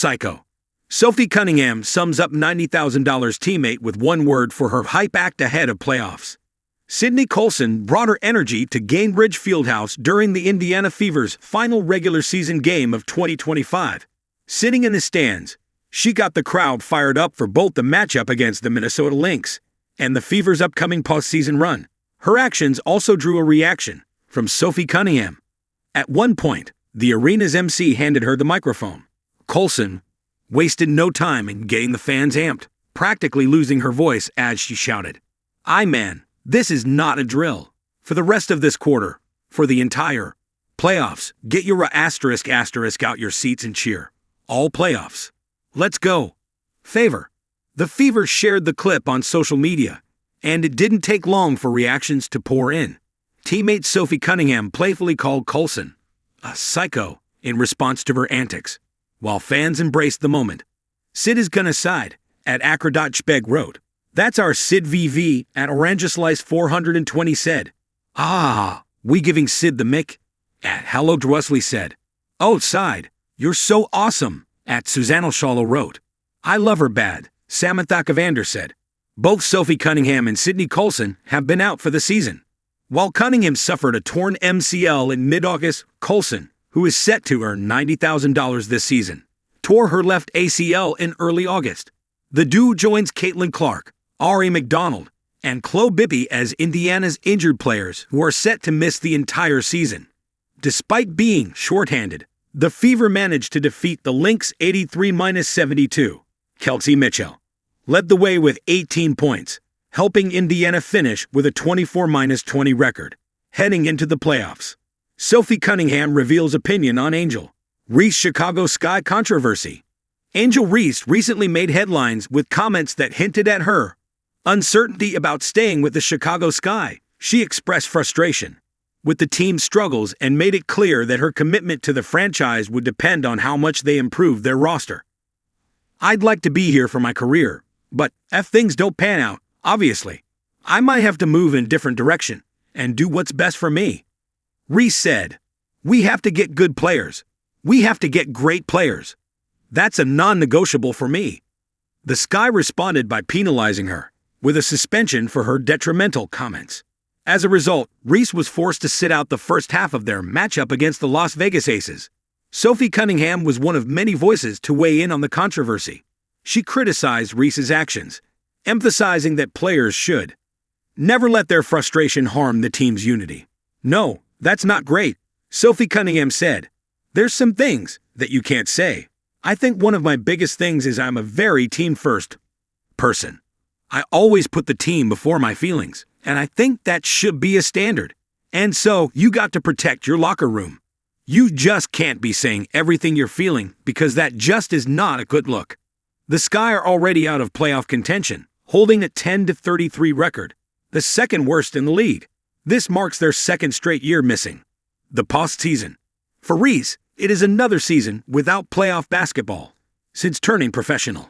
Psycho. Sophie Cunningham sums up $90,000 teammate with one word for her hype act ahead of playoffs. Sydney Colson brought her energy to Gainbridge Fieldhouse during the Indiana Fever's final regular season game of 2025. Sitting in the stands, she got the crowd fired up for both the matchup against the Minnesota Lynx and the Fever's upcoming postseason run. Her actions also drew a reaction from Sophie Cunningham. At one point, the arena's MC handed her the microphone. Colson wasted no time in getting the fans amped, practically losing her voice as she shouted, man, this is not a drill. For the rest of this quarter, for the entire playoffs, get your asterisk out your seats and cheer. All playoffs. Let's go. Favor. The Fever shared the clip on social media, and it didn't take long for reactions to pour in. Teammate Sophie Cunningham playfully called Colson a psycho in response to her antics, while fans embraced the moment. Sid is gonna side, at Akrodotchbeg wrote. That's our Sid VV at Orangeslice 420 said. We giving Sid the mick? At Hello Drussley said. Oh, side, you're so awesome, at Susanna Shallow wrote. I love her bad, Samantha Cavander said. Both Sophie Cunningham and Sydney Colson have been out for the season. While Cunningham suffered a torn MCL in mid-August, Colson, who is set to earn $90,000 this season, tore her left ACL in early August. The duo joins Caitlin Clark, Ari McDonald, and Chloe Bibby as Indiana's injured players who are set to miss the entire season. Despite being shorthanded, the Fever managed to defeat the Lynx 83-72. Kelsey Mitchell led the way with 18 points, helping Indiana finish with a 24-20 record, heading into the playoffs. Sophie Cunningham reveals opinion on Angel Reese Chicago Sky controversy. Angel Reese recently made headlines with comments that hinted at her uncertainty about staying with the Chicago Sky. She expressed frustration with the team's struggles and made it clear that her commitment to the franchise would depend on how much they improved their roster. I'd like to be here for my career, but if things don't pan out, obviously, I might have to move in a different direction and do what's best for me. Reese said, we have to get good players. We have to get great players. That's a non-negotiable for me. The Sky responded by penalizing her with a suspension for her detrimental comments. As a result, Reese was forced to sit out the first half of their matchup against the Las Vegas Aces. Sophie Cunningham was one of many voices to weigh in on the controversy. She criticized Reese's actions, emphasizing that players should never let their frustration harm the team's unity. No, that's not great, Sophie Cunningham said. There's some things that you can't say. I think one of my biggest things is I'm a very team-first person. I always put the team before my feelings, and I think that should be a standard. And so, you got to protect your locker room. You just can't be saying everything you're feeling because that just is not a good look. The Sky are already out of playoff contention, holding a 10-33 record, the second worst in the league. This marks their second straight year missing the postseason. For Reese, it is another season without playoff basketball since turning professional.